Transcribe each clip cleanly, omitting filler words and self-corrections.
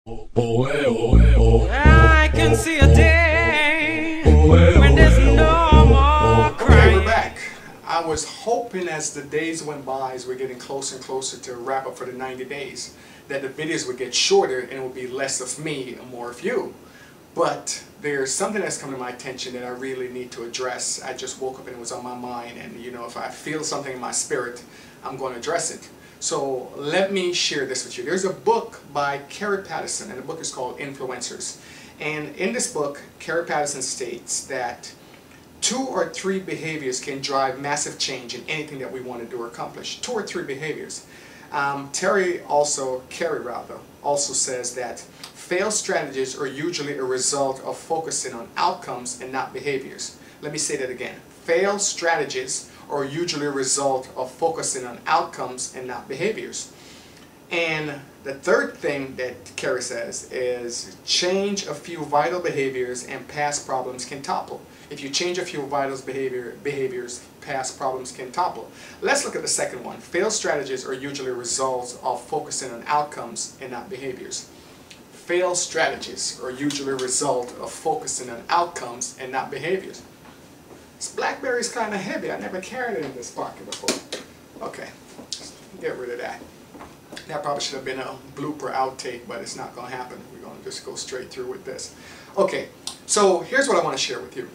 I can see a day when there's no more crying. Okay, we're back. I was hoping as the days went by, as we're getting closer and closer to wrap up for the 90 days, that the videos would get shorter and it would be less of me and more of you. But there's something that's come to my attention that I really need to address. I just woke up and it was on my mind, and you know, if I feel something in my spirit, I'm going to address it. So let me share this with you. There's a book by Kirk Patterson, and the book is called Influencers. And in this book, Kirk Patterson states that 2 or 3 behaviors can drive massive change in anything that we want to do or accomplish. 2 or 3 behaviors. Carey also says that failed strategies are usually a result of focusing on outcomes and not behaviors. Let me say that again. Failed strategies are usually a result of focusing on outcomes and not behaviors. And the third thing that Carey says is change a few vital behaviors and past problems can topple. If you change a few vital behaviors, past problems can topple. Let's look at the second one. Failed strategies are usually results of focusing on outcomes and not behaviors. Failed strategies are usually a result of focusing on outcomes and not behaviors. This BlackBerry is kind of heavy. I never carried it in this pocket before. Okay, get rid of that. That probably should have been a blooper outtake, but it's not going to happen. We're going to just go straight through with this. Okay, so here's what I want to share with you.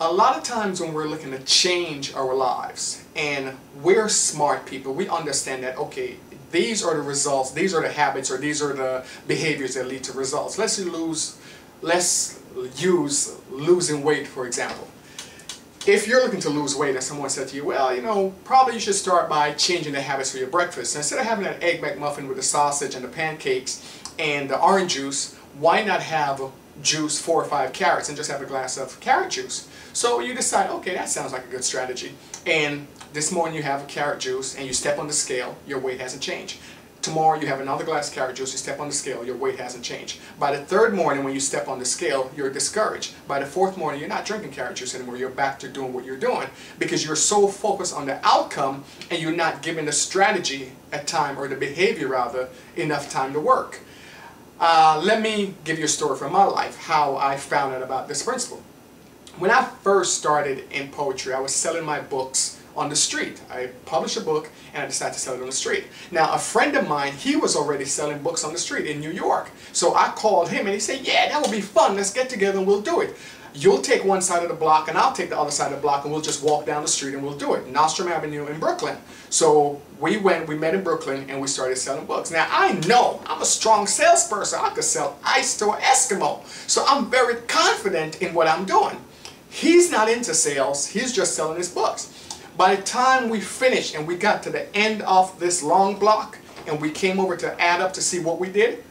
A lot of times when we're looking to change our lives, and we're smart people, we understand that, okay, these are the results, these are the habits, or these are the behaviors that lead to results. Let's use losing weight, for example. If you're looking to lose weight and someone said to you, well, you know, probably you should start by changing the habits for your breakfast. Instead of having an egg McMuffin with the sausage and the pancakes and the orange juice, why not have juice 4 or 5 carrots and just have a glass of carrot juice? So you decide, okay, that sounds like a good strategy. And this morning you have a carrot juice and you step on the scale, your weight hasn't changed. Tomorrow you have another glass of carrot juice, you step on the scale, your weight hasn't changed. By the 3rd morning when you step on the scale, you're discouraged. By the 4th morning, you're not drinking carrot juice anymore, you're back to doing what you're doing because you're so focused on the outcome and you're not giving the strategy at time, or the behavior rather, enough time to work. Let me give you a story from my life, how I found out about this principle. When I first started in poetry, I was selling my books on the street. I published a book and I decided to sell it on the street. Now a friend of mine, he was already selling books on the street in New York. So I called him and he said, yeah, that would be fun, let's get together and we'll do it. You'll take one side of the block and I'll take the other side of the block and we'll just walk down the street and we'll do it. Nostrum Avenue in Brooklyn. So we met in Brooklyn and we started selling books. Now I know I'm a strong salesperson. I could sell ice to an Eskimo. So I'm very confident in what I'm doing. He's not into sales, he's just selling his books. By the time we finished and we got to the end of this long block and we came over to add up to see what we did,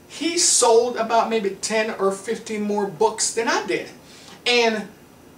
he sold about maybe 10 or 15 more books than I did. And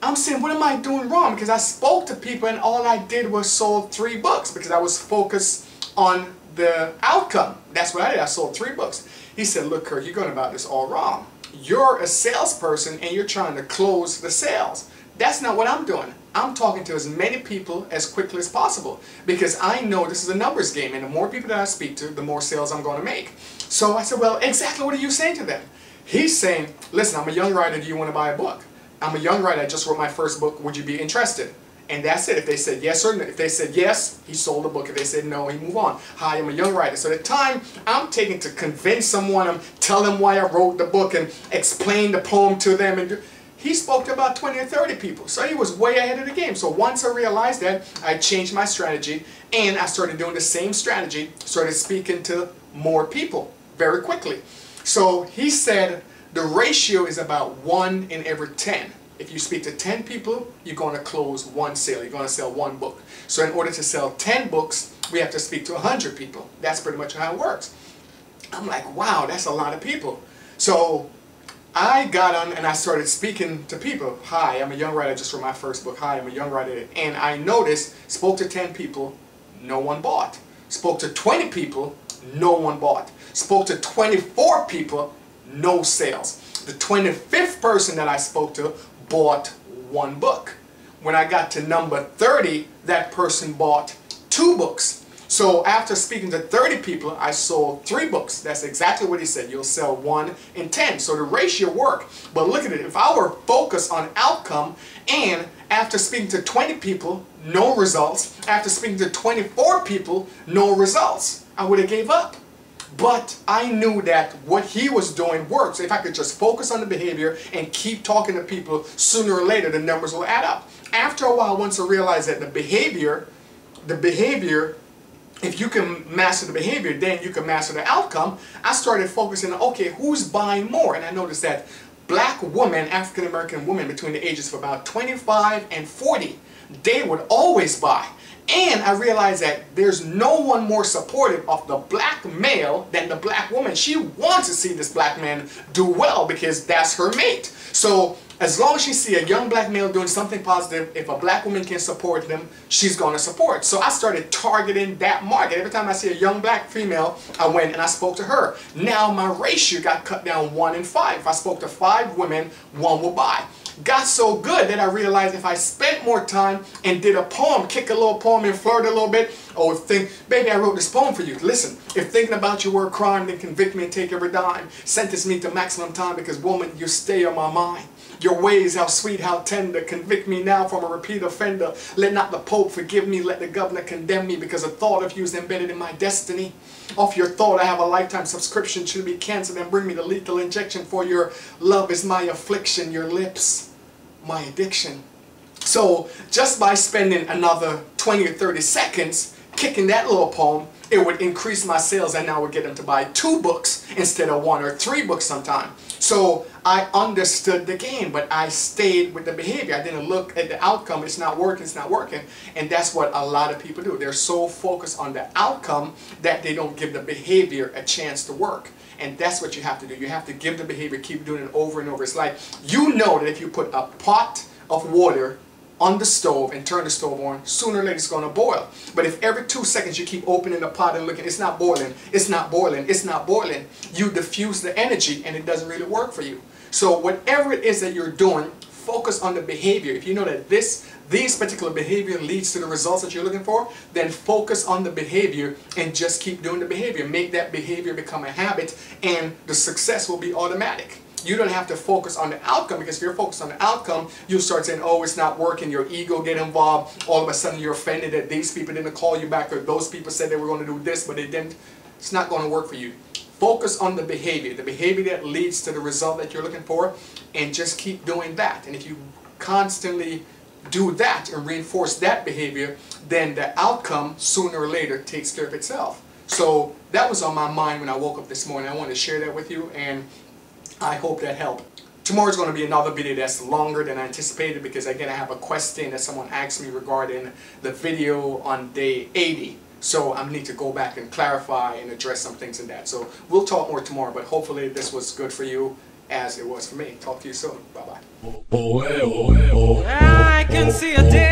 I'm saying, what am I doing wrong? Because I spoke to people and all I did was sold 3 books because I was focused on the outcome. That's what I did, I sold 3 books. He said, look Kirk, you're going about this all wrong. You're a salesperson and you're trying to close the sales. That's not what I'm doing. I'm talking to as many people as quickly as possible because I know this is a numbers game, and the more people that I speak to, the more sales I'm going to make. So I said, well, exactly what are you saying to them? He's saying, listen, I'm a young writer, do you want to buy a book? I'm a young writer, I just wrote my first book, would you be interested? And that's it. If they said yes or no, if they said yes, he sold the book. If they said no, he moved on. Hi, I'm a young writer. So the time I'm taking to convince someone, I'm telling them why I wrote the book and explain the poem to them, and he spoke to about 20 or 30 people. So he was way ahead of the game. So once I realized that, I changed my strategy and I started doing the same strategy, started speaking to more people very quickly. So he said the ratio is about 1 in every 10. If you speak to 10 people, you're going to close 1 sale. You're going to sell 1 book. So in order to sell 10 books, we have to speak to 100 people. That's pretty much how it works. I'm like, wow, that's a lot of people. So I got on and I started speaking to people. Hi, I'm a young writer, I just wrote my first book. Hi, I'm a young writer. And I noticed, spoke to 10 people, no one bought. Spoke to 20 people, no one bought. Spoke to 24 people, no sales. The 25th person that I spoke to bought 1 book. When I got to number 30, that person bought 2 books. So after speaking to 30 people, I sold 3 books. That's exactly what he said. You'll sell 1 in 10. So the ratio worked. But look at it. If I were focused on outcome, and after speaking to 20 people, no results. After speaking to 24 people, no results, I would have gave up. But I knew that what he was doing worked. So if I could just focus on the behavior and keep talking to people, sooner or later the numbers will add up. After a while, once I realized that the behavior, if you can master the behavior, then you can master the outcome, I started focusing on, okay, who's buying more? And I noticed that black women, African American women between the ages of about 25 and 40, they would always buy. And I realized that there's no one more supportive of the black male than the black woman. She wants to see this black man do well because that's her mate. So as long as she sees a young black male doing something positive, if a black woman can support them, she's going to support. So I started targeting that market. Every time I see a young black female, I went and I spoke to her. Now my ratio got cut down 1 in 5. If I spoke to 5 women, 1 will buy. Got so good that I realized if I spent more time and did a poem, kick a little poem and flirt a little bit, or think, baby, I wrote this poem for you. Listen, if thinking about you were a crime, then convict me and take every dime. Sentence me to maximum time because, woman, you stay on my mind. Your ways, how sweet, how tender. Convict me now from a repeat offender. Let not the Pope forgive me. Let the governor condemn me because the thought of you is embedded in my destiny. Off your thought, I have a lifetime subscription. Should be canceled and bring me the lethal injection. For your love is my affliction. Your lips, my addiction. So just by spending another 20 or 30 seconds kicking that little poem, it would increase my sales and I would get them to buy 2 books instead of 1 or 3 books sometime. So I understood the game, but I stayed with the behavior. I didn't look at the outcome. It's not working, it's not working. And that's what a lot of people do. They're so focused on the outcome that they don't give the behavior a chance to work. And that's what you have to do. You have to give the behavior, keep doing it over and over. It's like, you know that if you put a pot of water on the stove and turn the stove on, sooner or later it's going to boil. But if every 2 seconds you keep opening the pot and looking, it's not boiling, it's not boiling, it's not boiling, you diffuse the energy and it doesn't really work for you. So whatever it is that you're doing, focus on the behavior. If you know that these particular behavior leads to the results that you're looking for, then focus on the behavior and just keep doing the behavior. Make that behavior become a habit and the success will be automatic. You don't have to focus on the outcome, because if you're focused on the outcome, you'll start saying, oh, it's not working, your ego get involved, all of a sudden you're offended that these people didn't call you back, or those people said they were going to do this, but they didn't. It's not going to work for you. Focus on the behavior that leads to the result that you're looking for, and just keep doing that. And if you constantly do that and reinforce that behavior, then the outcome sooner or later takes care of itself. So that was on my mind when I woke up this morning. I wanted to share that with you, and I hope that helped. Tomorrow's going to be another video that's longer than I anticipated, because again I have a question that someone asked me regarding the video on day 80. So I need to go back and clarify and address some things in that. So we'll talk more tomorrow, but hopefully this was good for you as it was for me. Talk to you soon. Bye-bye. I can see a day